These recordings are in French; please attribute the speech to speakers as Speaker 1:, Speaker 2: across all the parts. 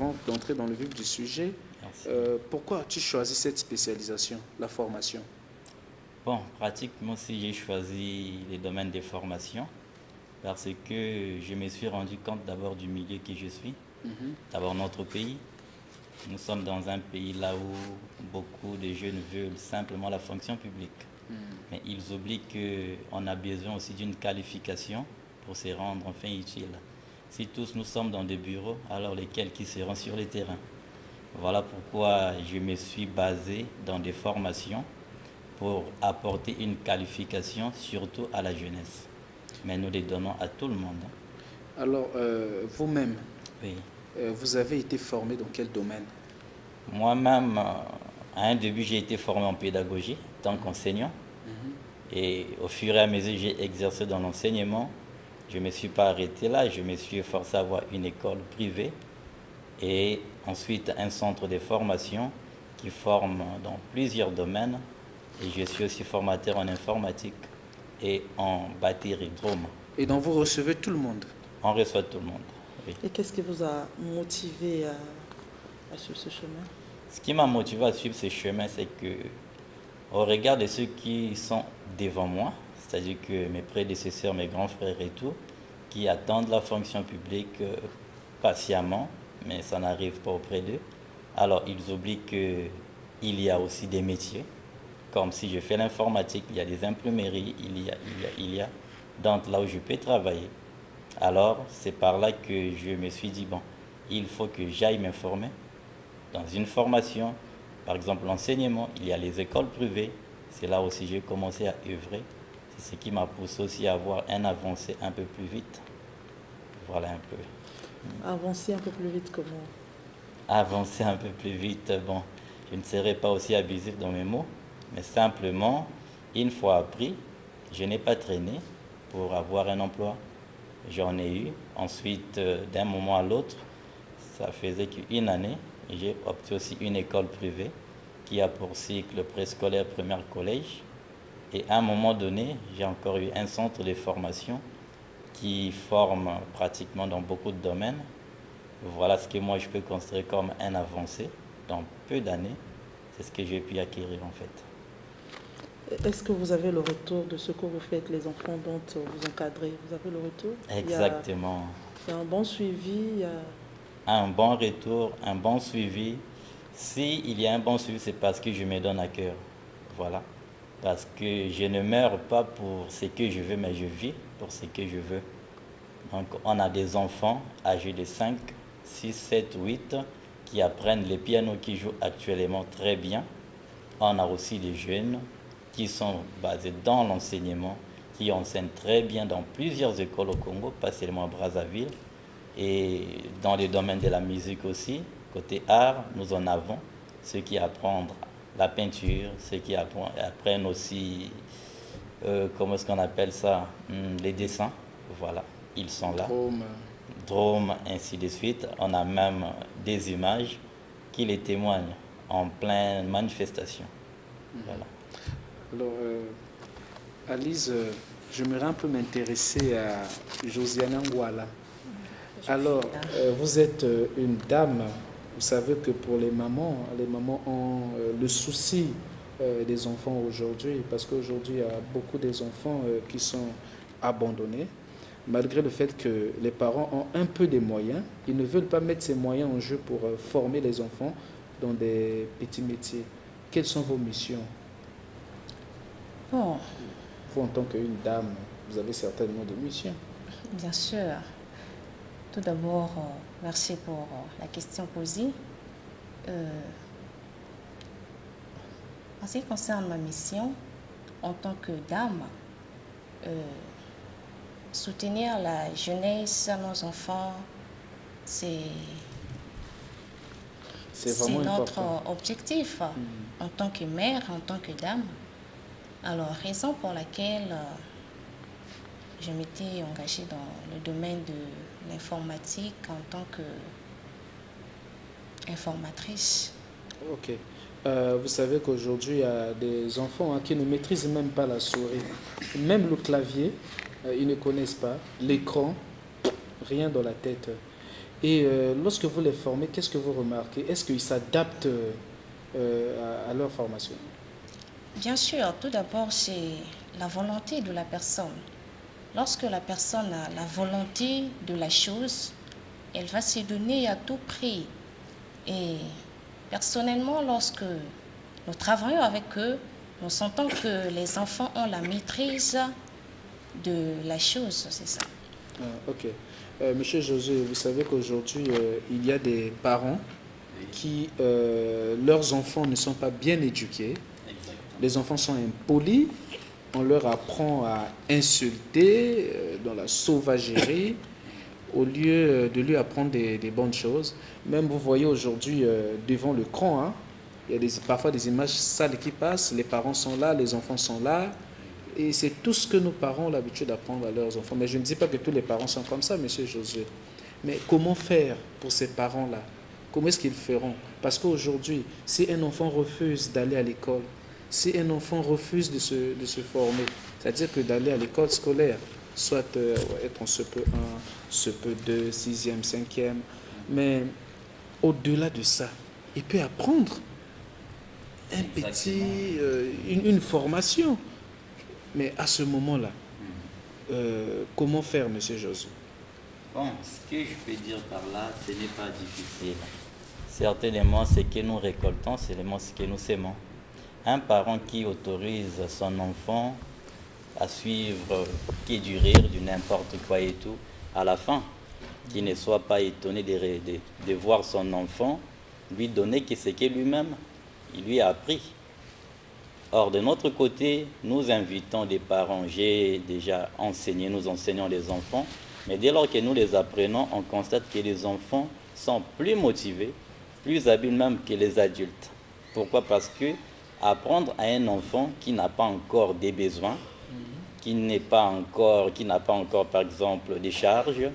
Speaker 1: Avant d'entrer dans le vif du sujet,
Speaker 2: Merci.
Speaker 1: pourquoi as-tu choisi cette spécialisation, la formation?
Speaker 2: Bon, pratiquement, si j'ai choisi les domaines des formations, parce que je me suis rendu compte d'abord du milieu que je suis. D'abord, notre pays. Nous sommes dans un pays là où beaucoup de jeunes veulent simplement la fonction publique. Mais ils oublient qu'on a besoin aussi d'une qualification pour se rendre enfin utile. Si tous nous sommes dans des bureaux, alors lesquels qui seront sur le terrain? Voilà pourquoi je me suis basé dans des formations pour apporter une qualification surtout à la jeunesse. Mais nous les donnons à tout le monde.
Speaker 1: Alors, vous-même,
Speaker 2: Oui.
Speaker 1: vous avez été formé dans quel domaine?
Speaker 2: Moi-même, à un début, j'ai été formé en pédagogie en tant qu'enseignant. Et au fur et à mesure, j'ai exercé dans l'enseignement. Je ne me suis pas arrêté là, je me suis forcé à avoir une école privée et ensuite un centre de formation qui forme dans plusieurs domaines. Et je suis aussi formateur en informatique et en batterie drone.
Speaker 1: Et donc vous recevez tout le monde?
Speaker 2: On reçoit tout le monde. Oui.
Speaker 3: Et qu'est-ce qui vous a motivé à suivre ce chemin?
Speaker 2: Ce qui m'a motivé à suivre ce chemin, c'est que, au regard de ceux qui sont devant moi, c'est-à-dire que mes prédécesseurs, mes grands frères et tout, qui attendent la fonction publique patiemment, mais ça n'arrive pas auprès d'eux, alors ils oublient qu'il y a aussi des métiers. Comme si je fais l'informatique, il y a des imprimeries, il y a donc là où je peux travailler. Alors, c'est par là que je me suis dit, bon, il faut que j'aille m'informer dans une formation. Par exemple, l'enseignement, il y a les écoles privées. C'est là aussi que j'ai commencé à œuvrer. C'est ce qui m'a poussé aussi à avoir un avancé un peu plus vite. Voilà un peu.
Speaker 3: Avancer un peu plus vite comment?
Speaker 2: Avancer un peu plus vite, bon, je ne serai pas aussi abusif dans mes mots. Mais simplement, une fois appris, je n'ai pas traîné pour avoir un emploi. J'en ai eu. Ensuite, d'un moment à l'autre, ça faisait qu'une année, j'ai opté aussi une école privée qui a pour cycle préscolaire, primaire, collège. Et à un moment donné, j'ai encore eu un centre de formation qui forme pratiquement dans beaucoup de domaines. Voilà ce que moi je peux considérer comme un avancé dans peu d'années. C'est ce que j'ai pu acquérir en fait.
Speaker 3: Est-ce que vous avez le retour de ce que vous faites, les enfants dont vous encadrez? Vous avez le retour?
Speaker 2: Exactement.
Speaker 3: Il y a un bon suivi?
Speaker 2: Un bon retour, un bon suivi. S'il y a un bon suivi, c'est parce que je me donne à cœur. Voilà. Parce que je ne meurs pas pour ce que je veux, mais je vis pour ce que je veux. Donc, on a des enfants âgés de 5, 6, 7, 8 qui apprennent le piano, qui jouent actuellement très bien. On a aussi des jeunes qui sont basés dans l'enseignement, qui enseignent très bien dans plusieurs écoles au Congo, pas seulement à Brazzaville, et dans les domaines de la musique aussi. Côté art, nous en avons ceux qui apprennent la peinture, ceux qui apprennent aussi, comment est-ce qu'on appelle ça, les dessins, voilà, ils sont là. Drôme, ainsi de suite. On a même des images qui les témoignent en pleine manifestation. Voilà.
Speaker 1: Alors, Alice, j'aimerais un peu m'intéresser à Josiane Ngwala. Alors, vous êtes une dame, vous savez que pour les mamans ont le souci des enfants aujourd'hui, parce qu'aujourd'hui, il y a beaucoup des enfants qui sont abandonnés, malgré le fait que les parents ont un peu des moyens. Ils ne veulent pas mettre ces moyens en jeu pour former les enfants dans des petits métiers. Quelles sont vos missions?
Speaker 4: Bon,
Speaker 1: Vous, en tant qu'une dame, vous avez certainement des missions.
Speaker 4: bien sûr. Tout d'abord, merci pour la question posée. En ce qui concerne ma mission, en tant que dame, soutenir la jeunesse, nos enfants, c'est
Speaker 1: vraiment
Speaker 4: notre
Speaker 1: important.
Speaker 4: objectif en tant que mère, en tant que dame. Alors, raison pour laquelle je m'étais engagée dans le domaine de l'informatique en tant qu'informatrice.
Speaker 1: Ok. Vous savez qu'aujourd'hui, il y a des enfants qui ne maîtrisent même pas la souris. Même le clavier, ils ne connaissent pas. L'écran, rien dans la tête. Et lorsque vous les formez, qu'est-ce que vous remarquez? Est-ce qu'ils s'adaptent à leur formation?
Speaker 4: Bien sûr, tout d'abord, c'est la volonté de la personne. Lorsque la personne a la volonté de la chose, elle va se donner à tout prix. Et personnellement, lorsque nous travaillons avec eux, nous sentons que les enfants ont la maîtrise de la chose, c'est ça.
Speaker 1: Ok. Monsieur Josué, vous savez qu'aujourd'hui, il y a des parents qui, leurs enfants ne sont pas bien éduqués. Les enfants sont impolis. On leur apprend à insulter dans la sauvagerie au lieu de lui apprendre des bonnes choses. Même vous voyez aujourd'hui devant le cran, hein, il y a parfois des images sales qui passent. Les parents sont là, les enfants sont là. Et c'est tout ce que nos parents ont l'habitude d'apprendre à leurs enfants. Mais je ne dis pas que tous les parents sont comme ça, monsieur Josué. Mais comment faire pour ces parents-là? Comment est-ce qu'ils feront? Parce qu'aujourd'hui, si un enfant refuse d'aller à l'école, si un enfant refuse de se former, c'est-à-dire que d'aller à l'école scolaire, soit être en CP1, CP2, 6e, 5e, mais au-delà de ça, il peut apprendre une formation. Mais à ce moment-là, comment faire, monsieur Josué?
Speaker 2: Bon, ce que je peux dire par là, ce n'est pas difficile. Certainement, ce que nous récoltons, c'est ce que nous sémons. Un parent qui autorise son enfant à suivre, qui est du rire, du n'importe quoi et tout, à la fin, qu'il ne soit pas étonné de voir son enfant lui donner ce que lui-même, il lui a appris. Or, de notre côté, nous invitons des parents, j'ai déjà enseigné, nous enseignons les enfants, mais dès lors que nous les apprenons, on constate que les enfants sont plus motivés, plus habiles même que les adultes. Pourquoi? Parce que apprendre à un enfant qui n'a pas encore des besoins, qui n'a pas encore, par exemple, des charges,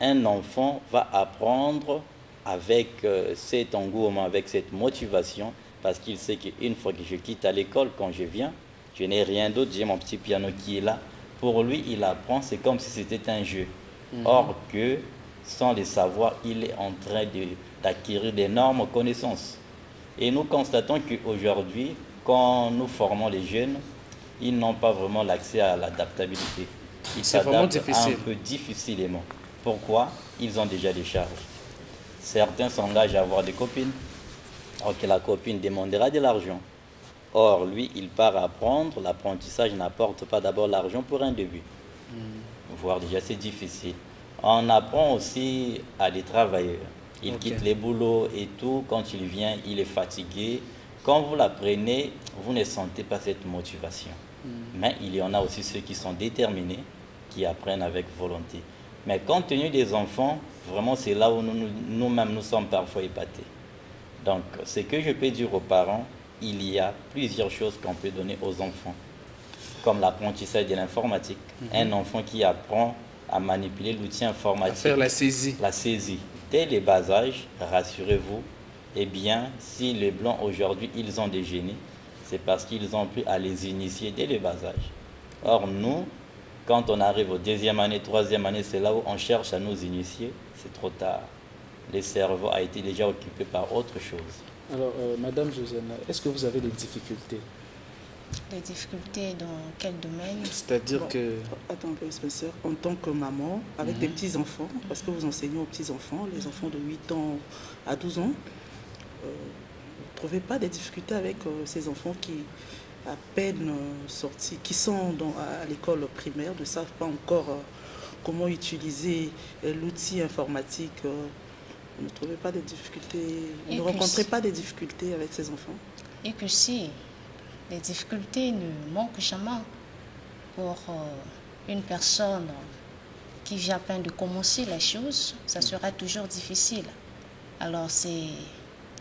Speaker 2: un enfant va apprendre avec cet engouement, avec cette motivation, parce qu'il sait qu'une fois que je quitte à l'école, quand je viens, je n'ai rien d'autre, j'ai mon petit piano qui est là. Pour lui, il apprend, c'est comme si c'était un jeu. Or que, sans le savoir, il est en train d'acquérir d'énormes connaissances. Et nous constatons qu'aujourd'hui, quand nous formons les jeunes, ils n'ont pas vraiment l'accès à l'adaptabilité. Ils s'adaptent un peu difficilement. Pourquoi? Ils ont déjà des charges. Certains s'engagent à avoir des copines. Or que la copine demandera de l'argent. Or, lui, il part apprendre. L'apprentissage n'apporte pas d'abord l'argent pour un début. Voire déjà, c'est difficile. On apprend aussi à des travailleurs. Il quitte les boulots et tout. Quand il vient, il est fatigué. Quand vous l'apprenez, vous ne sentez pas cette motivation. Mais il y en a aussi ceux qui sont déterminés, qui apprennent avec volonté. Mais compte tenu des enfants, vraiment, c'est là où nous-mêmes nous sommes parfois épatés. Donc, ce que je peux dire aux parents, il y a plusieurs choses qu'on peut donner aux enfants, comme l'apprentissage de l'informatique. Un enfant qui apprend à manipuler l'outil informatique. À
Speaker 1: faire la saisie.
Speaker 2: La saisie. Dès les bas âges, rassurez-vous, eh bien, si les Blancs aujourd'hui, ils ont des génies, c'est parce qu'ils ont pu à les initier dès les bas âges. Or, nous, quand on arrive aux 2e année, 3e année, c'est là où on cherche à nous initier, c'est trop tard. Le cerveau a été déjà occupé par autre chose.
Speaker 1: Alors, Madame Josiana, est-ce que vous avez des difficultés?
Speaker 4: Des difficultés dans quel domaine?
Speaker 1: C'est-à-dire que...
Speaker 3: Attends un peu, professeur. En tant que maman, avec des petits-enfants, parce que vous enseignez aux petits-enfants, les enfants de 8 ans à 12 ans, vous ne trouvez pas des difficultés avec ces enfants qui, à peine sortis, qui sont à l'école primaire, ne savent pas encore comment utiliser l'outil informatique? Vous ne trouvez pas de difficultés, vous ne rencontrez pas de difficultés avec ces enfants?
Speaker 4: Et que si les difficultés ne manquent jamais pour une personne qui vient à peine de commencer la chose, ça sera toujours difficile. Alors c'est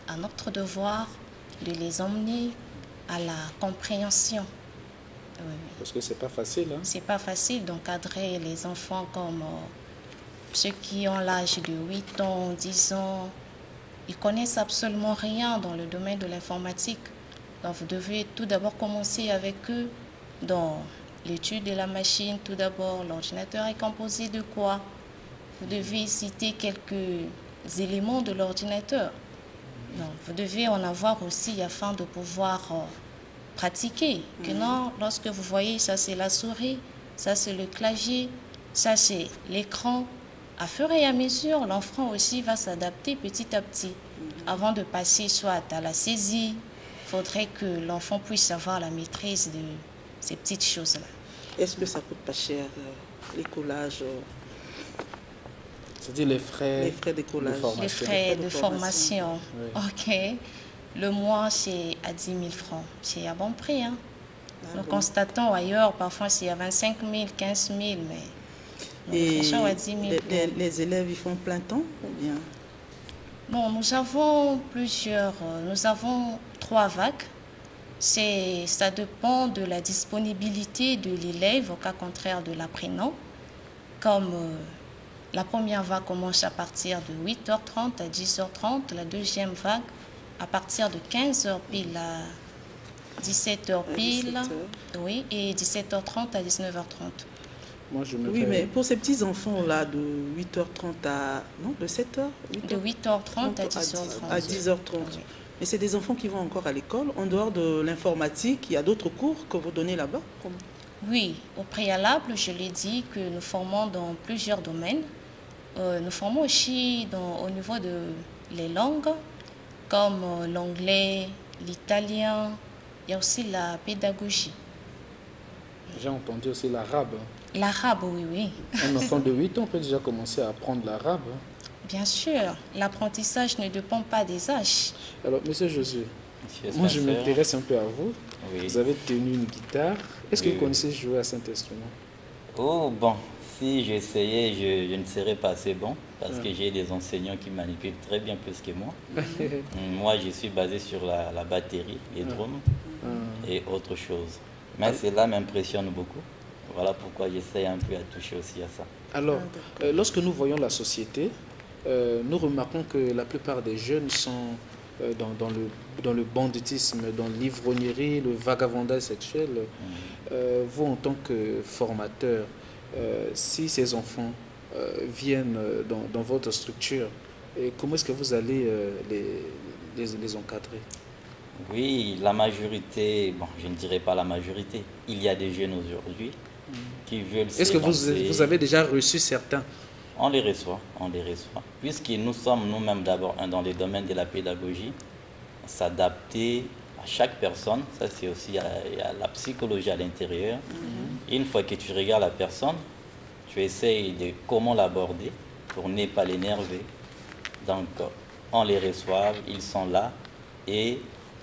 Speaker 4: à notre devoir de les emmener à la compréhension. Oui.
Speaker 1: Parce que c'est pas facile. Hein?
Speaker 4: C'est pas facile d'encadrer les enfants comme... ceux qui ont l'âge de 8 ans, 10 ans, ils connaissent absolument rien dans le domaine de l'informatique. Donc vous devez tout d'abord commencer avec eux dans l'étude de la machine. Tout d'abord, l'ordinateur est composé de quoi? vous devez citer quelques éléments de l'ordinateur. Donc, vous devez en avoir aussi afin de pouvoir pratiquer. Que non, lorsque vous voyez, ça c'est la souris, ça c'est le clavier, ça c'est l'écran. À fur et à mesure, l'enfant aussi va s'adapter petit à petit. Avant de passer soit à la saisie, il faudrait que l'enfant puisse avoir la maîtrise de ces petites choses-là.
Speaker 3: Est-ce que ça coûte pas cher, les collages
Speaker 1: C'est-à-dire les frais
Speaker 3: de collage.
Speaker 4: Les frais de formation.
Speaker 1: Oui.
Speaker 4: Ok. Le mois, c'est à 10 000 francs. C'est à bon prix. Hein? Nous constatons ailleurs, parfois c'est à 25 000, 15 000, mais
Speaker 3: Et
Speaker 4: à 10 000
Speaker 3: les élèves, ils font plein temps ou bien?
Speaker 4: Bon, nous avons nous avons 3 vagues. Ça dépend de la disponibilité de l'élève, au cas contraire de l'apprenant. Comme la première vague commence à partir de 8h30 à 10h30, la deuxième vague à partir de 15h pile à 17h pile,
Speaker 3: 17h.
Speaker 4: oui, et 17h30 à 19h30.
Speaker 1: Moi, je me
Speaker 3: Oui, mais pour ces petits enfants-là, de 8h30 à... Non, de 7h
Speaker 4: De 8h30 à 10h30.
Speaker 3: À 10h30.
Speaker 4: Oui.
Speaker 3: Mais c'est des enfants qui vont encore à l'école. En dehors de l'informatique, il y a d'autres cours que vous donnez là-bas?
Speaker 4: Oui, au préalable, je l'ai dit que nous formons dans plusieurs domaines. Nous formons aussi au niveau de les langues, comme l'anglais, l'italien, il y a aussi la pédagogie.
Speaker 1: J'ai entendu aussi l'arabe.
Speaker 4: L'arabe, oui, oui.
Speaker 1: Un enfant de 8 ans peut déjà commencer à apprendre l'arabe.
Speaker 4: Bien sûr, l'apprentissage ne dépend pas des âges.
Speaker 1: Alors, Monsieur Josué,
Speaker 2: Monsieur
Speaker 1: moi je
Speaker 2: Spencer.
Speaker 1: m'intéresse un peu à vous.
Speaker 2: Oui.
Speaker 1: Vous avez tenu une guitare. Est-ce que
Speaker 2: Oui,
Speaker 1: vous
Speaker 2: oui.
Speaker 1: connaissez jouer à cet instrument?
Speaker 2: Oh, bon, si j'essayais, je ne serais pas assez bon parce que j'ai des enseignants qui manipulent très bien plus que moi. Moi, je suis basé sur la batterie, les drums et autre chose. Mais cela m'impressionne beaucoup. Voilà pourquoi j'essaie un peu à toucher aussi à ça.
Speaker 1: Alors, lorsque nous voyons la société, nous remarquons que la plupart des jeunes sont dans le banditisme, dans l'ivrognerie, le vagabondage sexuel. Vous, en tant que formateur, si ces enfants viennent dans votre structure, comment est-ce que vous allez les encadrer?
Speaker 2: Oui, la majorité, bon, je ne dirais pas la majorité. Il y a des jeunes aujourd'hui qui veulent
Speaker 1: Est-ce que vous avez déjà reçu certains?
Speaker 2: On les reçoit. Puisque nous sommes nous-mêmes d'abord dans les domaines de la pédagogie, s'adapter à chaque personne, ça c'est aussi la psychologie à l'intérieur. Une fois que tu regardes la personne, tu essayes de comment l'aborder pour ne pas l'énerver. Donc on les reçoit, ils sont là et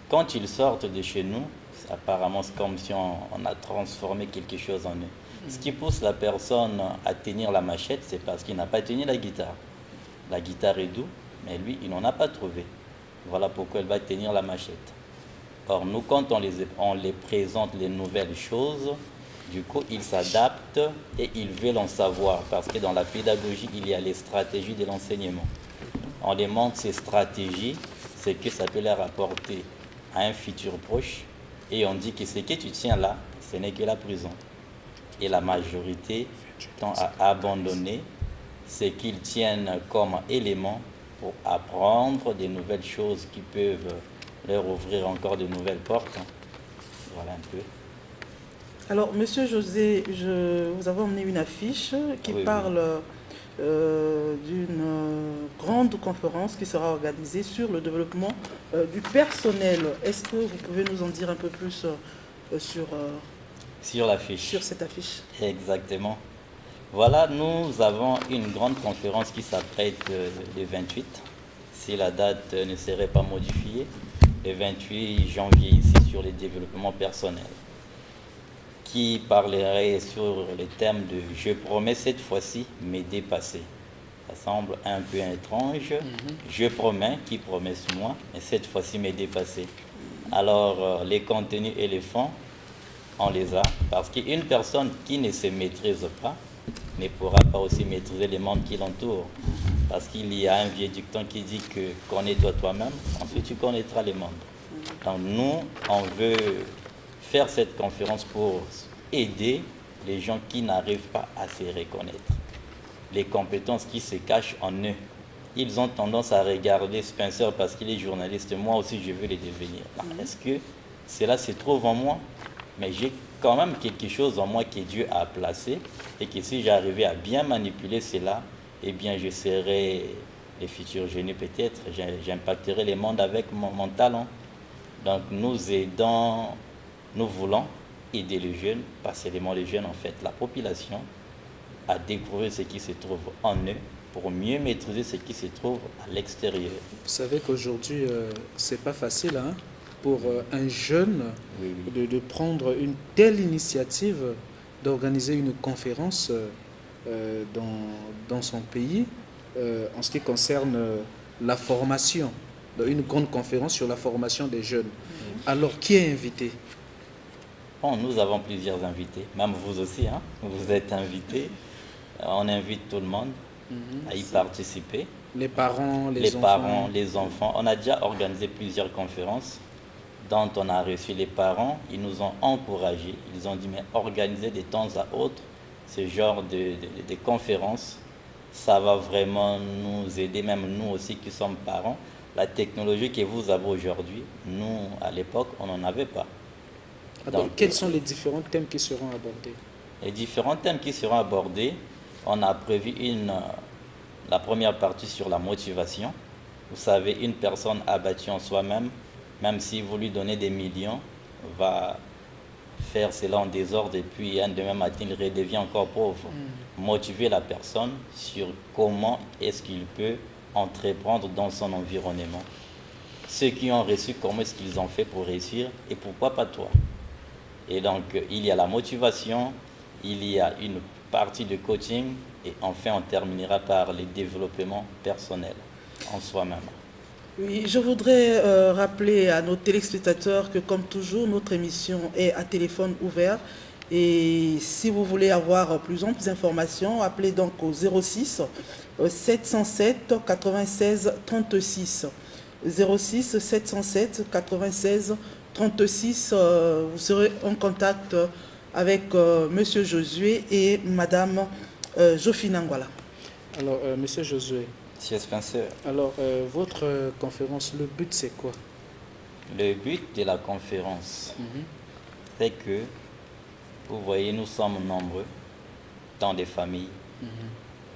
Speaker 2: quand ils sortent de chez nous, apparemment c'est comme si on a transformé quelque chose en eux. Ce qui pousse la personne à tenir la machette, c'est parce qu'il n'a pas tenu la guitare. La guitare est douce, mais lui, il n'en a pas trouvé. Voilà pourquoi il va tenir la machette. Or, nous, quand on les présente les nouvelles choses, du coup, ils s'adaptent et ils veulent en savoir. Parce que dans la pédagogie, il y a les stratégies de l'enseignement. On les montre ces stratégies, c'est que ça peut leur apporter à un futur proche. Et on dit que ce que tu tiens là, ce n'est que la prison. Et la majorité tend à abandonner ce qu'ils tiennent comme élément pour apprendre des nouvelles choses qui peuvent leur ouvrir encore de nouvelles portes. Voilà un peu.
Speaker 3: Alors, Monsieur José, vous avez emmené une affiche qui parle d'une grande conférence qui sera organisée sur le développement du personnel. Est-ce que vous pouvez nous en dire un peu plus
Speaker 2: sur l'affiche.
Speaker 3: Sur cette affiche.
Speaker 2: Exactement. Voilà, nous avons une grande conférence qui s'apprête le 28, si la date ne serait pas modifiée, le 28 janvier ici sur le développement personnel, qui parlerait sur le thème de « Je promets cette fois-ci me dépasser ». Ça semble un peu étrange. Je promets, qui promet moi, mais cette fois-ci me dépasser. Alors, les contenus et les fonds, on les a, parce qu'une personne qui ne se maîtrise pas ne pourra pas aussi maîtriser le monde qui l'entoure. Parce qu'il y a un vieux dicton qui dit que connais-toi toi-même, ensuite tu connaîtras le monde. Donc nous, on veut faire cette conférence pour aider les gens qui n'arrivent pas à se reconnaître. les compétences qui se cachent en eux. Ils ont tendance à regarder Spencer parce qu'il est journaliste. Moi aussi, je veux les devenir. Est-ce que cela se trouve en moi? Mais j'ai quand même quelque chose en moi que Dieu a placé et que si j'arrivais à bien manipuler cela, eh bien, je serais les futurs génies peut-être. J'impacterai les mondes avec mon talent. Donc, nous aidons, nous voulons aider les jeunes, pas seulement les jeunes en fait, la population, à découvrir ce qui se trouve en eux pour mieux maîtriser ce qui se trouve à l'extérieur.
Speaker 1: Vous savez qu'aujourd'hui, c'est pas facile hein, pour un jeune de prendre une telle initiative, d'organiser une conférence dans son pays en ce qui concerne la formation, une grande conférence sur la formation des jeunes. Alors, qui est invité?
Speaker 2: Bon, nous avons plusieurs invités, même vous aussi, hein? Vous êtes invités. On invite tout le monde à y participer.
Speaker 1: Les parents, les enfants. On a déjà organisé plusieurs conférences dont on a reçu les parents. Ils nous ont encouragés. Ils ont dit, mais organisez de temps à autre ce genre de conférences. Ça va vraiment nous aider, même nous aussi qui sommes parents. La technologie que vous avez aujourd'hui, nous, à l'époque, on n'en avait pas. Donc, quels sont les différents thèmes qui seront abordés? Les
Speaker 2: différents thèmes qui seront abordés, on a prévu la première partie sur la motivation. Vous savez, une personne abattue en soi-même, même si vous lui donnez des millions, va faire cela en désordre et puis un demain matin, il redevient encore pauvre. Motiver la personne sur comment est-ce qu'il peut entreprendre dans son environnement. Ceux qui ont reçu, comment est-ce qu'ils ont fait pour réussir et pourquoi pas toi? Et donc, il y a la motivation, il y a une partie de coaching et enfin, on terminera par les développements personnels en soi-même.
Speaker 3: Oui, je voudrais rappeler à nos téléspectateurs que, comme toujours, notre émission est à téléphone ouvert. Et si vous voulez avoir plus amples informations, appelez donc au 06 707 96 36. 06 707 96 36. Vous serez en contact avec Monsieur Josué et Madame Jofina Ngwala.
Speaker 1: Alors, Monsieur Josué.
Speaker 2: Monsieur Spencer.
Speaker 1: Alors, votre conférence, le but c'est quoi?
Speaker 2: Le but de la conférence, c'est que, vous voyez, nous sommes nombreux dans des familles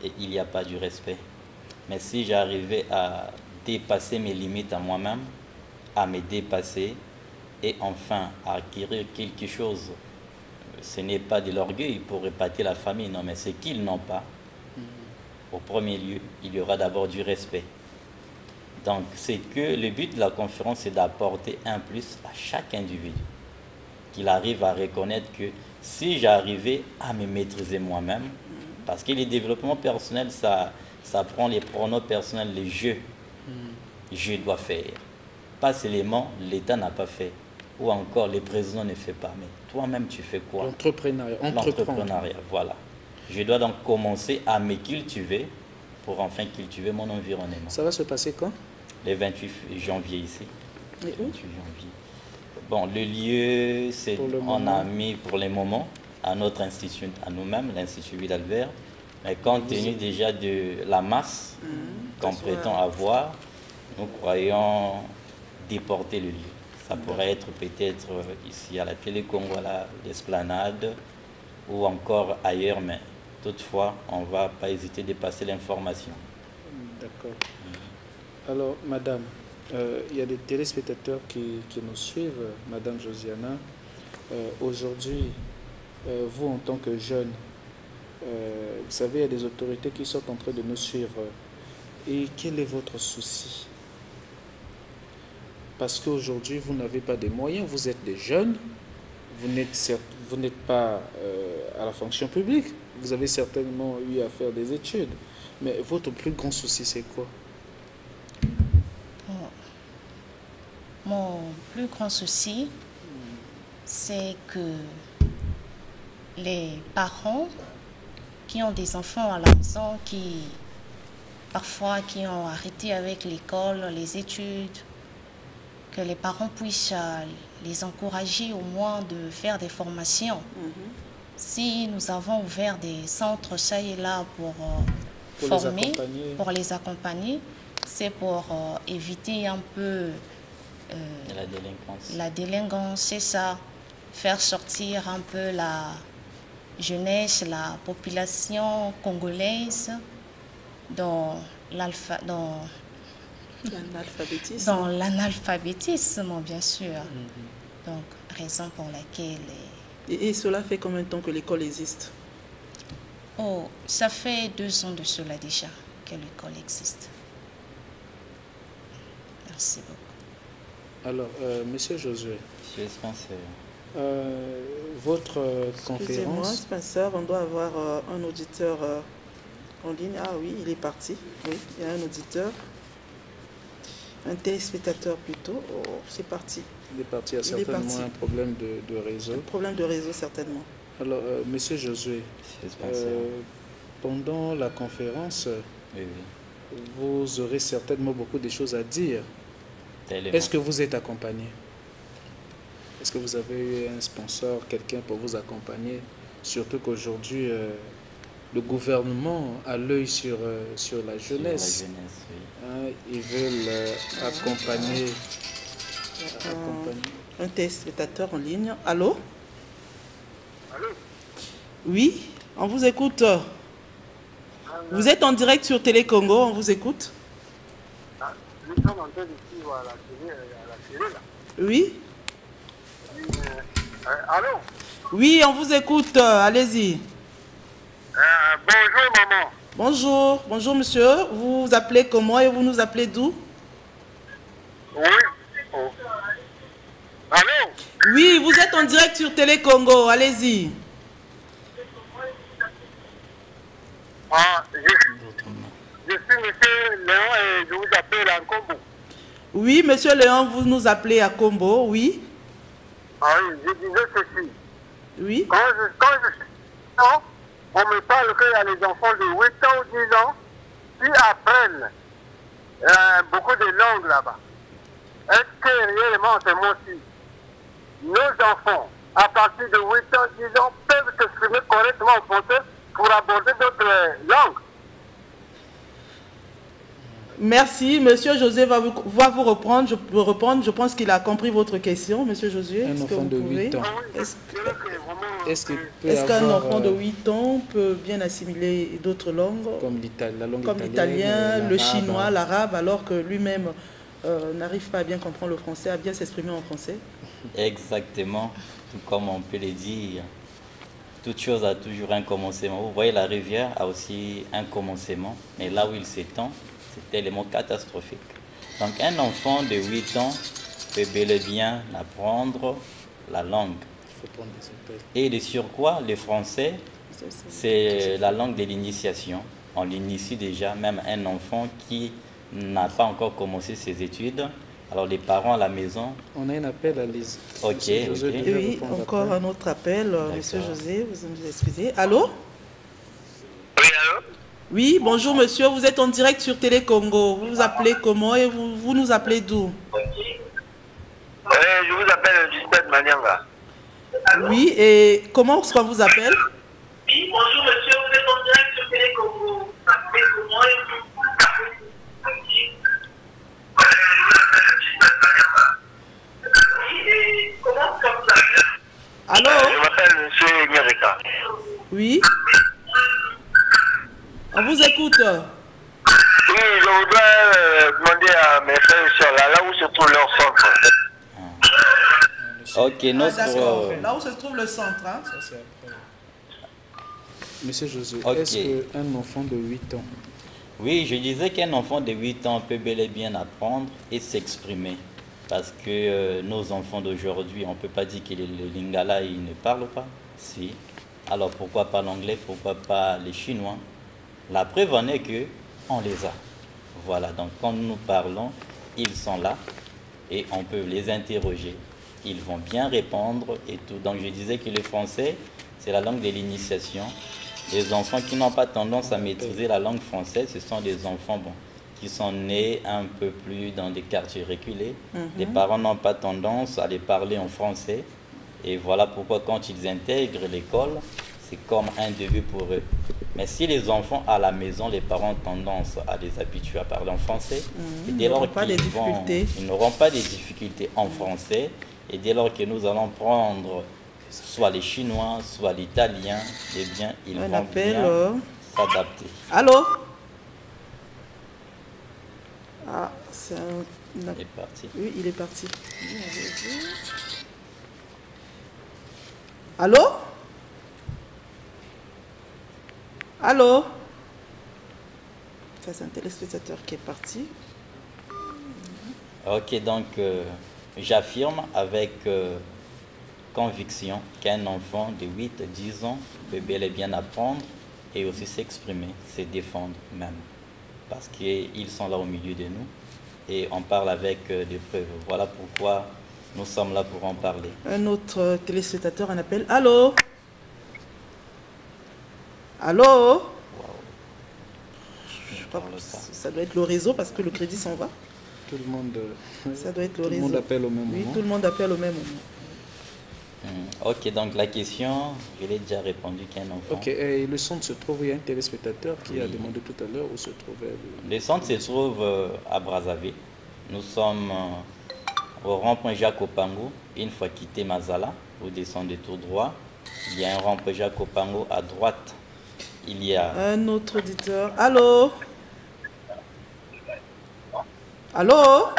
Speaker 2: et il n'y a pas du respect. Mais si j'arrivais à dépasser mes limites à moi-même, à me dépasser et enfin à acquérir quelque chose, ce n'est pas de l'orgueil pour épater la famille, non, mais c'est qu'ils n'ont pas. Au premier lieu, il y aura d'abord du respect. Donc, c'est que le but de la conférence, c'est d'apporter un plus à chaque individu. Qu'il arrive à reconnaître que si j'arrivais à me maîtriser moi-même, parce que le développement personnel, ça prend les pronoms personnels, les jeux. Je dois faire. Pas seulement l'État n'a pas fait, ou encore le président ne fait pas, mais toi-même tu fais quoi? L'entrepreneuriat, voilà. Je dois donc commencer à me cultiver pour enfin cultiver mon environnement.
Speaker 1: Ça va se passer quand?
Speaker 2: Le 28 janvier ici.
Speaker 3: Et où?
Speaker 2: 28 janvier. Bon, le lieu, c'est on a mis pour le moment à notre institut, à nous-mêmes, l'Institut Vidalbert. Mais compte tenu déjà de la masse qu'on prétend avoir, nous croyons déporter le lieu. Ça pourrait être peut-être ici à la Télécongo, à l'Esplanade, ou encore ailleurs, mais toutefois, on ne va pas hésiter de passer l'information.
Speaker 1: D'accord. Alors, madame, il y a des téléspectateurs qui nous suivent, madame Josiana. Aujourd'hui, vous, en tant que jeune, vous savez, il y a des autorités qui sont en train de nous suivre. Et quel est votre souci? Parce qu'aujourd'hui, vous n'avez pas de moyens, vous êtes des jeunes, vous n'êtes pas à la fonction publique, vous avez certainement eu à faire des études. Mais votre plus grand souci, c'est quoi?
Speaker 4: Mon plus grand souci, c'est que les parents qui ont des enfants à la maison, qui ont arrêté avec l'école, les études, que les parents puissent les encourager au moins de faire des formations. Si nous avons ouvert des centres ça et là pour formés pour les accompagner. C'est pour éviter un peu la délinquance, c'est ça. Faire sortir un peu la jeunesse, la population congolaise dans l'analphabétisme, bien sûr. Donc, raison pour laquelle...
Speaker 3: Et cela fait combien de temps que l'école existe?
Speaker 4: Oh, ça fait 2 ans de cela déjà que l'école existe. Merci beaucoup.
Speaker 1: Alors, Monsieur Josué,
Speaker 2: Monsieur Spencer,
Speaker 1: votre
Speaker 3: Excusez-moi,
Speaker 1: conférence...
Speaker 3: Spencer, on doit avoir un auditeur en ligne. Ah oui, il est parti. Oui, il y a un auditeur. Un téléspectateur plutôt. Oh, c'est parti.
Speaker 1: Il est parti, il y a certainement un problème de réseau.
Speaker 3: Un problème de réseau, certainement.
Speaker 1: Alors, Monsieur Josué, pendant la conférence, vous aurez certainement beaucoup de choses à dire. Est-ce que vous êtes accompagné? Est-ce que vous avez un sponsor, quelqu'un pour vous accompagner? Surtout qu'aujourd'hui, le gouvernement a l'œil sur la jeunesse. Ils veulent accompagner.
Speaker 3: Un téléspectateur en ligne. Allô?
Speaker 5: Allô?
Speaker 3: Oui, on vous écoute. Vous êtes en direct sur Télé Congo, on vous écoute.
Speaker 5: Nous sommes en train de suivre à la télé là.
Speaker 3: Oui?
Speaker 5: Allô?
Speaker 3: Oui, on vous écoute, allez-y.
Speaker 5: Bonjour maman.
Speaker 3: Bonjour, bonjour monsieur. Vous vous appelez comment et vous nous appelez d'où?
Speaker 5: Oui. Oh. Allô?
Speaker 3: Oui, vous êtes en direct sur Télé Congo, allez-y.
Speaker 5: Je suis monsieur Léon et je vous appelle à Combo.
Speaker 3: Oui, monsieur Léon, vous nous appelez à Combo, oui.
Speaker 5: Ah oui, je disais ceci.
Speaker 3: Oui.
Speaker 5: Quand je suis enfant, on me parle qu'il y a les enfants de 8 ans ou 10 ans qui apprennent beaucoup de langues là-bas. Est-ce que réellement c'est moi aussi? Nos enfants, à partir de 8 ans, 10 ans, peuvent s'exprimer correctement en français pour aborder d'autres langues?
Speaker 3: Merci. Monsieur José va vous reprendre. Je peux reprendre. Je pense qu'il a compris votre question, monsieur Josué.
Speaker 1: Un enfant de 8 ans.
Speaker 3: Est-ce qu'un enfant de 8 ans peut bien assimiler d'autres langues
Speaker 1: comme la langue
Speaker 3: comme l'italien, le chinois, l'arabe, alors que lui-même n'arrive pas à bien comprendre le français, à bien s'exprimer en français?
Speaker 2: Exactement. Tout comme on peut le dire, toute chose a toujours un commencement. Vous voyez, la rivière a aussi un commencement, mais là où il s'étend, c'est tellement catastrophique. Donc un enfant de 8 ans peut bel et bien apprendre la langue. Et de surcroît, le français, c'est la langue de l'initiation. On l'initie déjà, même un enfant qui n'a pas encore commencé ses études. Alors les parents à la maison...
Speaker 1: On a un appel à Lise.
Speaker 2: Ok.
Speaker 3: Oui, encore un autre appel, monsieur José, vous nous excusez. Allô?
Speaker 5: Oui, allô?
Speaker 3: Oui, bonjour monsieur, vous êtes en direct sur Télé Congo. Vous vous appelez comment et vous nous appelez d'où?
Speaker 5: Je vous appelle Justin Manianga.
Speaker 3: Oui, et comment est-ce qu'on vous appelle?
Speaker 5: Oui, bonjour monsieur, vous êtes en direct sur Télé Congo. Vous appelez comment et comment est-ce qu'on vous appelle?
Speaker 3: Allô?
Speaker 5: Je m'appelle monsieur Nyereka.
Speaker 3: Oui. On vous écoute.
Speaker 5: Oui, je voudrais demander à mes frères et sœurs là où se trouve leur centre.
Speaker 2: Ok,
Speaker 3: d'accord. Là où se trouve le centre. Hein?
Speaker 1: Monsieur Josué,
Speaker 2: Okay.
Speaker 1: Est-ce qu'un enfant de 8 ans...
Speaker 2: Oui, je disais qu'un enfant de 8 ans peut bel et bien apprendre et s'exprimer. Parce que nos enfants d'aujourd'hui, on ne peut pas dire que le lingala, ils ne parlent pas. Si. Alors pourquoi pas l'anglais, pourquoi pas les chinois? La preuve en est que on les a. Voilà, donc quand nous parlons, ils sont là et on peut les interroger. Ils vont bien répondre et tout. Donc je disais que le français, c'est la langue de l'initiation. Les enfants qui n'ont pas tendance à maîtriser la langue française, ce sont des enfants qui sont nés un peu plus dans des quartiers reculés. Les parents n'ont pas tendance à les parler en français. Et voilà pourquoi quand ils intègrent l'école, c'est comme un début pour eux. Mais si les enfants à la maison, les parents ont tendance à les habituer à parler en français, et dès lors ils n'auront pas des difficultés en français, et dès lors que nous allons prendre soit les Chinois, soit l'italien, eh bien, ils vont bien s'adapter.
Speaker 3: Allô? Ah, c'est un...
Speaker 2: Il est parti.
Speaker 3: Oui, il est parti. Allô? Allô? Ça, c'est un téléspectateur qui est parti.
Speaker 2: Ok, donc j'affirme avec conviction qu'un enfant de 8-10 ans peut bel et bien apprendre et aussi s'exprimer, se défendre même. Parce qu'ils sont là au milieu de nous et on parle avec des preuves. Voilà pourquoi nous sommes là pour en parler.
Speaker 3: Un autre téléspectateur, un appel. Allô? Allô?
Speaker 2: Wow.
Speaker 3: Je crois que ça doit être le réseau parce que le crédit s'en va.
Speaker 1: Tout le monde,
Speaker 3: ça doit être le
Speaker 1: tout
Speaker 3: réseau.
Speaker 1: Le monde appelle au même moment.
Speaker 3: Oui, tout le monde appelle au même moment.
Speaker 2: Ok, donc la question, je l'ai déjà répondu qu'un enfant.
Speaker 1: Ok, et le centre se trouve, il y a un téléspectateur qui a demandé tout à l'heure où se trouvait
Speaker 2: le centre se trouve à Brazzaville. Nous sommes au rond-point Jacques Opango. Une fois quitté Mazala, vous descendez tout droit. Il y a un rond-point Jacques Opango à droite. Il y a
Speaker 3: un autre auditeur. Allô? Allô?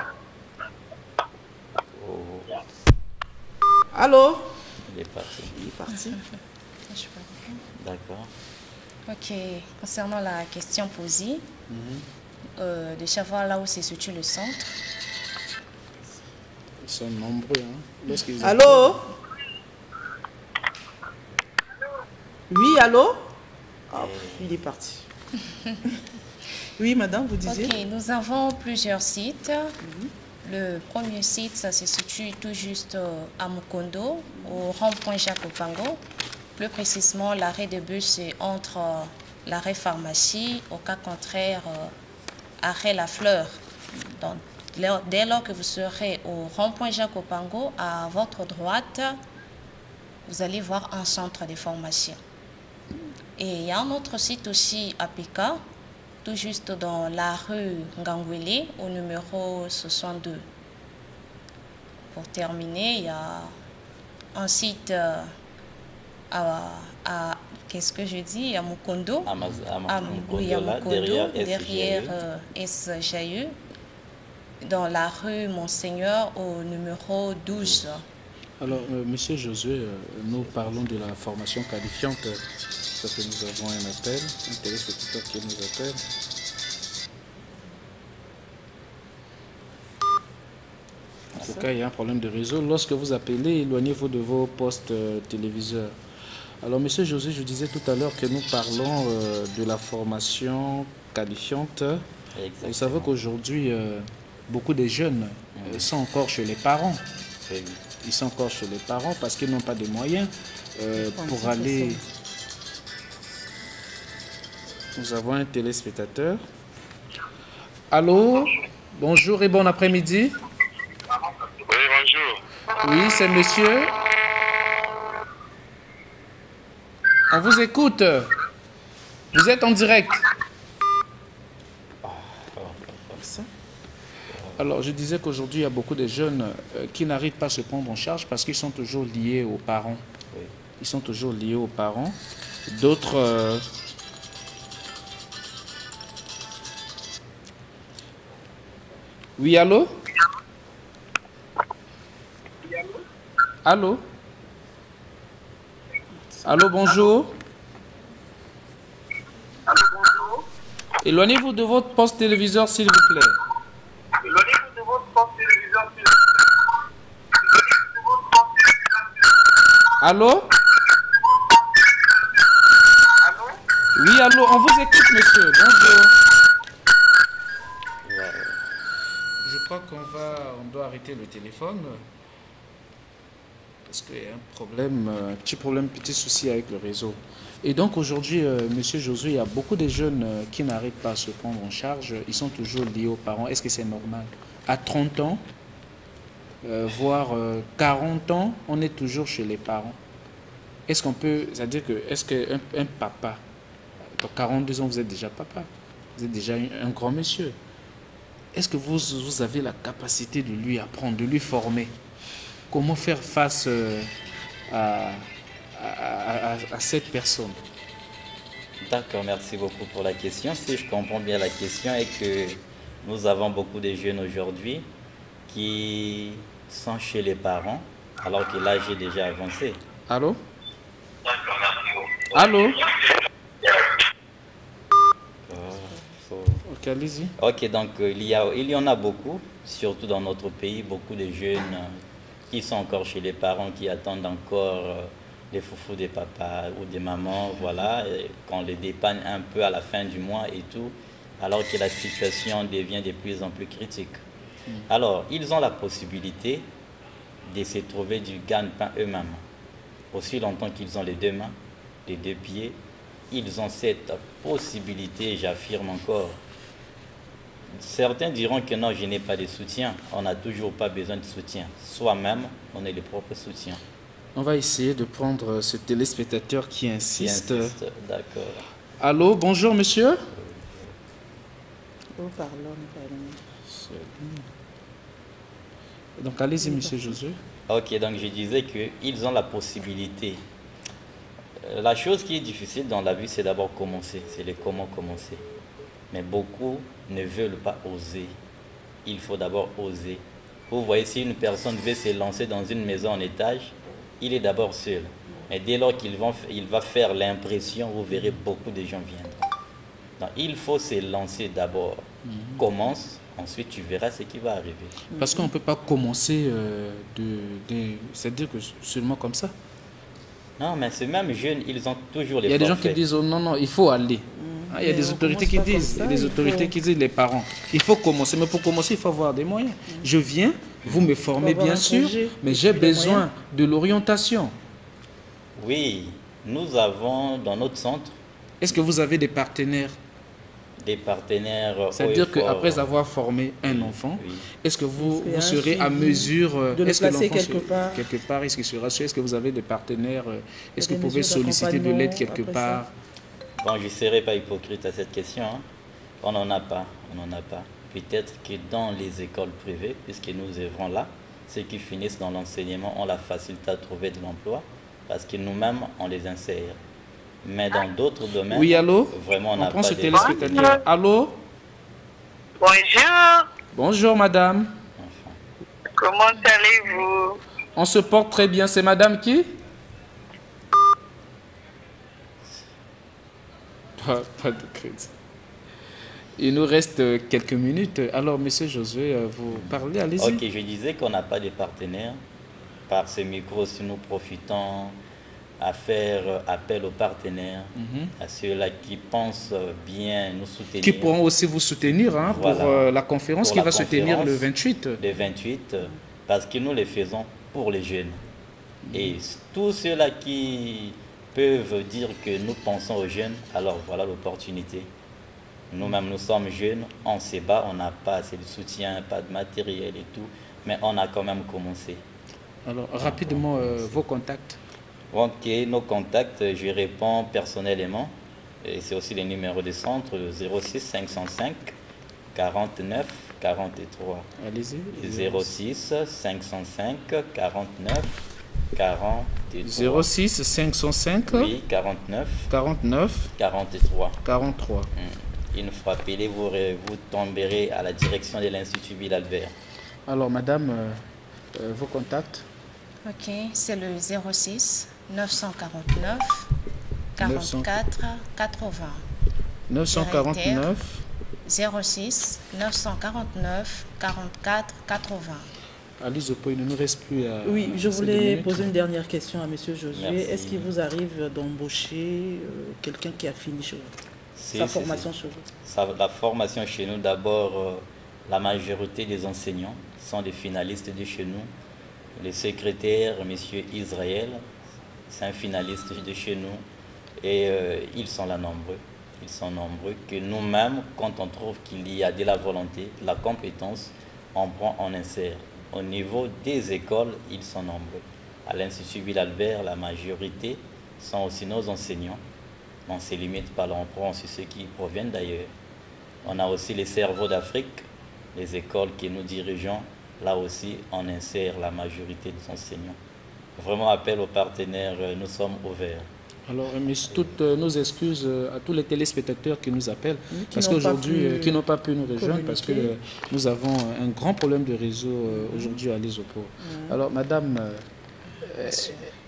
Speaker 2: Oh.
Speaker 3: Allô?
Speaker 2: Il est parti.
Speaker 3: Il est parti.
Speaker 2: D'accord.
Speaker 4: Ok, concernant la question posée, de savoir là où se situe le centre.
Speaker 1: Ils sont nombreux. Hein,
Speaker 3: allô? Oui, allô? Oh, il est parti. Oui, madame, vous disiez?
Speaker 4: Ok, nous avons plusieurs sites. Le premier site, ça se situe tout juste à Mukondo, au rond-point Jacques Opango. Plus précisément, l'arrêt de bus est entre l'arrêt pharmacie, au cas contraire, arrêt La Fleur. Donc, dès lors que vous serez au rond-point Jacques Opango, à votre droite, vous allez voir un centre de formation. Et il y a un autre site aussi à Pika, tout juste dans la rue Ngangwele, au numéro 62. Pour terminer, il y a un site qu'est-ce que je dis, à Mukondo,
Speaker 2: oui, à Mukondo,
Speaker 4: derrière SGE, dans la rue Monseigneur, au numéro 12.
Speaker 1: Alors, Monsieur Josué, nous parlons de la formation qualifiante. Parce que nous avons un appel, un téléspectateur qui nous appelle. En tout cas, il y a un problème de réseau. Lorsque vous appelez, éloignez-vous de vos postes téléviseurs. Alors, Monsieur Josué, je disais tout à l'heure que nous parlons de la formation qualifiante.
Speaker 2: Exactement.
Speaker 1: Vous savez qu'aujourd'hui, beaucoup de jeunes sont encore chez les parents. Ils sont encore chez les parents parce qu'ils n'ont pas de moyens pour aller... Nous avons un téléspectateur. Allô? Bonjour et bon après-midi.
Speaker 5: Oui, bonjour.
Speaker 1: Oui, c'est monsieur. On vous écoute. Vous êtes en direct. Alors, je disais qu'aujourd'hui, il y a beaucoup de jeunes qui n'arrivent pas à se prendre en charge parce qu'ils sont toujours liés aux parents. Ils sont toujours liés aux parents. D'autres... Oui, allô? Allô? Allô, bonjour.
Speaker 5: Allô, bonjour.
Speaker 1: Éloignez-vous de votre poste téléviseur, s'il vous plaît.
Speaker 5: Éloignez-vous de votre poste téléviseur, s'il vous plaît.
Speaker 1: Allô?
Speaker 5: Allô?
Speaker 1: Oui, allô, on vous écoute, monsieur. Bonjour. Je crois qu'on doit arrêter le téléphone parce qu'il y a un problème, petit souci avec le réseau. Et donc aujourd'hui, monsieur Josué, il y a beaucoup de jeunes qui n'arrivent pas à se prendre en charge. Ils sont toujours liés aux parents. Est-ce que c'est normal? À 30 ans, voire 40 ans, on est toujours chez les parents. Est-ce qu'on peut, c'est-à-dire que, est-ce qu'un papa Donc 42 ans, vous êtes déjà papa. Vous êtes déjà un grand monsieur. Est-ce que vous avez la capacité de lui apprendre, de lui former? Comment faire face à cette personne?
Speaker 2: D'accord, merci beaucoup pour la question. Si je comprends bien la question, est que nous avons beaucoup de jeunes aujourd'hui qui sont chez les parents alors que l'âge est déjà avancé.
Speaker 1: Allô? Allô? Ok, allez-y.
Speaker 2: Ok, donc il y en a beaucoup, surtout dans notre pays, beaucoup de jeunes qui sont encore chez les parents, qui attendent encore les foufous des papas ou des mamans, voilà, qu'on les dépanne un peu à la fin du mois et tout, alors que la situation devient de plus en plus critique. Alors, ils ont la possibilité de se trouver du gagne-pain eux-mêmes. Aussi longtemps qu'ils ont les deux mains, les deux pieds, ils ont cette possibilité, j'affirme encore. Certains diront que non, je n'ai pas de soutien. On n'a toujours pas besoin de soutien. Soi-même, on est le propre soutien.
Speaker 1: On va essayer de prendre ce téléspectateur qui insiste.
Speaker 2: D'accord.
Speaker 1: Allô, bonjour monsieur. Donc allez-y monsieur Josué.
Speaker 2: Ok, donc je disais qu'ils ont la possibilité. La chose qui est difficile dans la vie, c'est d'abord commencer. C'est le comment commencer. Mais beaucoup ne veulent pas oser. Il faut d'abord oser. Vous voyez, si une personne veut se lancer dans une maison en étage, il est d'abord seul. Mais dès lors qu'il va faire l'impression, vous verrez beaucoup de gens viendront. Donc il faut se lancer d'abord. Commence, ensuite tu verras ce qui va arriver.
Speaker 1: Parce qu'on ne peut pas commencer c'est-à-dire que seulement comme ça.
Speaker 2: Non, mais ces mêmes jeunes, ils ont toujours les forfaits.
Speaker 1: Il y a des gens qui disent, oh, non, non, il faut aller. Il y a des autorités qui disent, qui disent, les parents, il faut commencer. Mais pour commencer, il faut avoir des moyens. Je viens, vous me formez bien sûr, mais j'ai besoin de l'orientation.
Speaker 2: Oui, nous avons dans notre centre...
Speaker 1: Est-ce que vous avez des partenaires?
Speaker 2: Des partenaires...
Speaker 1: C'est-à-dire qu'après avoir formé un enfant, est-ce que vous serez à mesure
Speaker 3: de le placer quelque
Speaker 1: part? Est-ce qu'il sera sûr? Est-ce que vous avez des partenaires? Est-ce que vous pouvez solliciter de l'aide quelque part?
Speaker 2: Bon, je ne serai pas hypocrite à cette question. Hein. On n'en a pas. On n'en a pas. Peut-être que dans les écoles privées, puisque nous œuvrons là, ceux qui finissent dans l'enseignement ont la facilité à trouver de l'emploi parce que nous-mêmes, on les insère. Mais dans d'autres domaines,
Speaker 1: oui, allô?
Speaker 2: Vraiment, on n'a pas
Speaker 1: ce téléspectateur. Allô?
Speaker 5: Bonjour.
Speaker 1: Bonjour, madame.
Speaker 5: Comment allez-vous?
Speaker 1: On se porte très bien. C'est madame qui? Pas de crédit. Il nous reste quelques minutes. Alors, monsieur Josué, vous parlez, allez-y.
Speaker 2: Ok, je disais qu'on n'a pas de partenaires. Par ce micro, si nous profitons à faire appel aux partenaires, à ceux-là qui pensent bien nous soutenir.
Speaker 1: Qui pourront aussi vous soutenir hein, voilà, pour la conférence qui va se tenir le 28.
Speaker 2: Le 28, parce que nous les faisons pour les jeunes. Et tous ceux-là qui peuvent dire que nous pensons aux jeunes, alors voilà l'opportunité. Nous-mêmes, nous sommes jeunes, on se bat, on n'a pas assez de soutien, pas de matériel et tout, mais on a quand même commencé.
Speaker 1: Alors, rapidement, vos contacts.
Speaker 2: Ok, nos contacts, je réponds personnellement. Et c'est aussi les numéros de centre, le 06 505 49 43.
Speaker 1: Allez-y.
Speaker 2: 06 505 49 43.
Speaker 1: 06 505
Speaker 2: oui, 49
Speaker 1: 43.
Speaker 2: 43. Une fois appelé, vous tomberez à la direction de l'Institut Bill-Albert.
Speaker 1: Alors, madame, vos contacts?
Speaker 4: Ok, c'est le 06 949 44 80.
Speaker 1: 949
Speaker 4: 06 949 44 80.
Speaker 1: Alice, il ne nous reste plus à...
Speaker 3: Oui, je voulais poser une dernière question à M. Josué. Est-ce qu'il vous arrive d'embaucher quelqu'un qui a fini chez vous? Sa formation chez vous?
Speaker 2: La formation chez nous, d'abord, la majorité des enseignants sont des finalistes de chez nous. Le secrétaire, M. Israël, c'est un finaliste de chez nous. Et ils sont là nombreux. Ils sont nombreux que nous-mêmes, quand on trouve qu'il y a de la volonté, la compétence, on prend, on insère. Au niveau des écoles, ils sont nombreux. À l'Institut Bill-Albert, la majorité sont aussi nos enseignants. On ne se limite pas là, on prend aussi ceux qui proviennent d'ailleurs. On a aussi les cerveaux d'Afrique, les écoles que nous dirigeons. Là aussi, on insère la majorité des enseignants. Vraiment appel aux partenaires, nous sommes ouverts.
Speaker 1: Alors, mais toutes nos excuses à tous les téléspectateurs qui nous appellent, parce qu'aujourd'hui, qui n'ont pas pu nous rejoindre, parce que nous avons un grand problème de réseau aujourd'hui à l'Isopo. Alors, madame,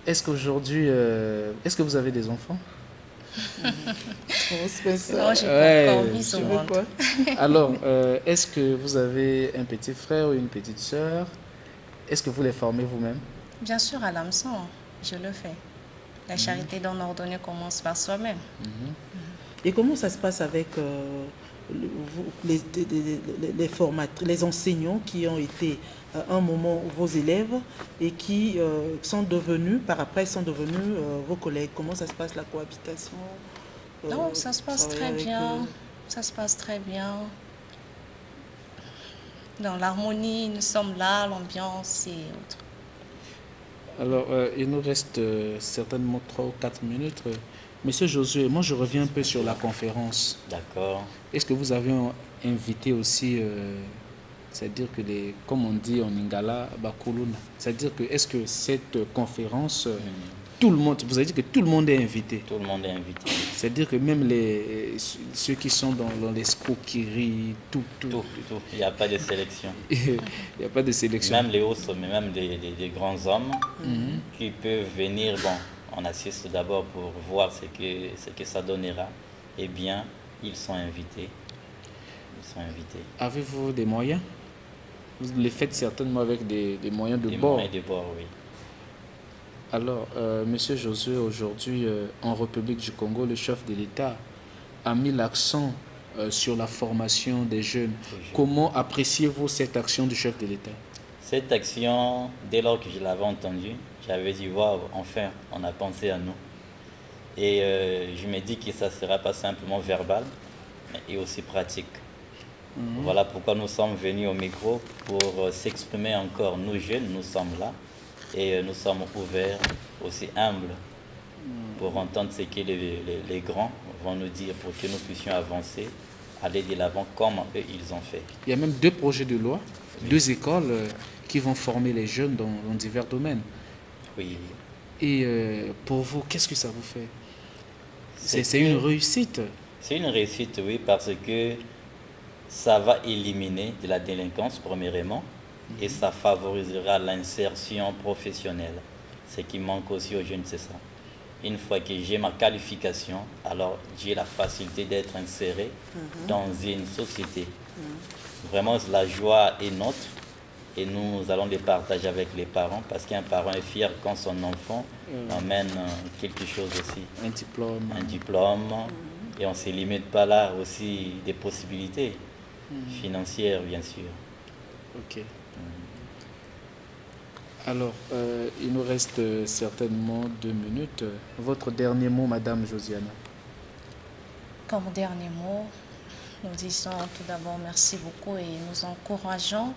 Speaker 1: est-ce qu'aujourd'hui, est-ce que vous avez des enfants?
Speaker 4: Non, je n'ai pas encore vu ce monde.
Speaker 1: Alors, est-ce que vous avez un petit frère ou une petite sœur? Est-ce que vous les formez vous-même? Bien
Speaker 4: sûr, à l'hameçon, je le fais. La charité d'un ordonné commence par soi-même.
Speaker 3: Et comment ça se passe avec les enseignants qui ont été à un moment vos élèves et qui sont devenus, par après, sont devenus vos collègues? Comment ça se passe, la cohabitation?
Speaker 4: Non, ça se passe très bien. Ça se passe très bien. Dans l'harmonie, nous sommes là, l'ambiance et autres.
Speaker 1: Alors, il nous reste certainement 3 ou 4 minutes. Monsieur Josué, moi je reviens un peu sur la conférence.
Speaker 2: D'accord.
Speaker 1: Est-ce que vous avez invité aussi, c'est-à-dire que comme on dit en Lingala, Bakuluna, c'est-à-dire que est-ce que cette conférence, tout le monde, vous avez dit que tout le monde est invité?
Speaker 2: Tout le monde est invité.
Speaker 1: C'est-à-dire que même ceux qui sont dans l'escroquerie, tout.
Speaker 2: Il n'y a pas de sélection.
Speaker 1: Il n'y a pas de sélection.
Speaker 2: Même les hauts sommets, même des grands hommes qui peuvent venir, bon, on assiste d'abord pour voir ce que ça donnera. Eh bien, ils sont invités.
Speaker 1: Avez-vous des moyens? Vous les faites certainement avec des moyens de bord.
Speaker 2: Des moyens de bord, oui.
Speaker 1: Alors, Monsieur Josué, aujourd'hui, en République du Congo, le chef de l'État a mis l'accent sur la formation des jeunes. Comment appréciez-vous cette action du chef de l'État?
Speaker 2: Cette action, dès lors que je l'avais entendue, j'avais dit, waouh, enfin, on a pensé à nous. Et je me dis que ça ne sera pas simplement verbal, mais aussi pratique. Voilà pourquoi nous sommes venus au micro, pour s'exprimer encore. Nous jeunes, nous sommes là. Et nous sommes ouverts, aussi humbles, pour entendre ce que les grands vont nous dire, pour que nous puissions avancer, aller de l'avant comme eux ils ont fait.
Speaker 1: Il y a même 2 projets de loi, 2 écoles qui vont former les jeunes dans divers domaines.
Speaker 2: Oui.
Speaker 1: Et pour vous, qu'est-ce que ça vous fait? C'est une réussite.
Speaker 2: C'est une réussite, oui, parce que ça va éliminer de la délinquance, premièrement. Et ça favorisera l'insertion professionnelle. Ce qui manque aussi aux jeunes, c'est ça. Une fois que j'ai ma qualification, alors j'ai la facilité d'être inséré dans une société. Vraiment, la joie est nôtre et nous allons les partager avec les parents parce qu'un parent est fier quand son enfant emmène quelque chose aussi.
Speaker 1: Un diplôme.
Speaker 2: Un diplôme. Et on ne se limite pas là aussi des possibilités financières, bien sûr.
Speaker 1: Ok. Alors, il nous reste certainement 2 minutes. Votre dernier mot, Madame Josiana?
Speaker 4: Comme dernier mot, nous disons tout d'abord merci beaucoup et nous encourageons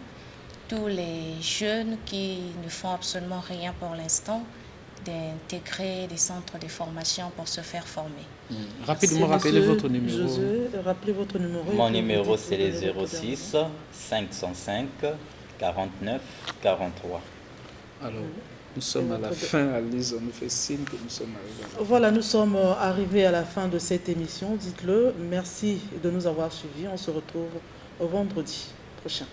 Speaker 4: tous les jeunes qui ne font absolument rien pour l'instant d'intégrer des centres de formation pour se faire former.
Speaker 1: Rapidement, rappelez votre numéro.
Speaker 3: Rappelez votre numéro.
Speaker 2: Mon numéro, c'est le 06 505 49 43.
Speaker 1: Alors, nous sommes à la fin, Alice, on nous fait signe que nous sommes arrivés.
Speaker 3: Voilà, nous sommes arrivés à la fin de cette émission, dites-le. Merci de nous avoir suivis. On se retrouve au vendredi prochain.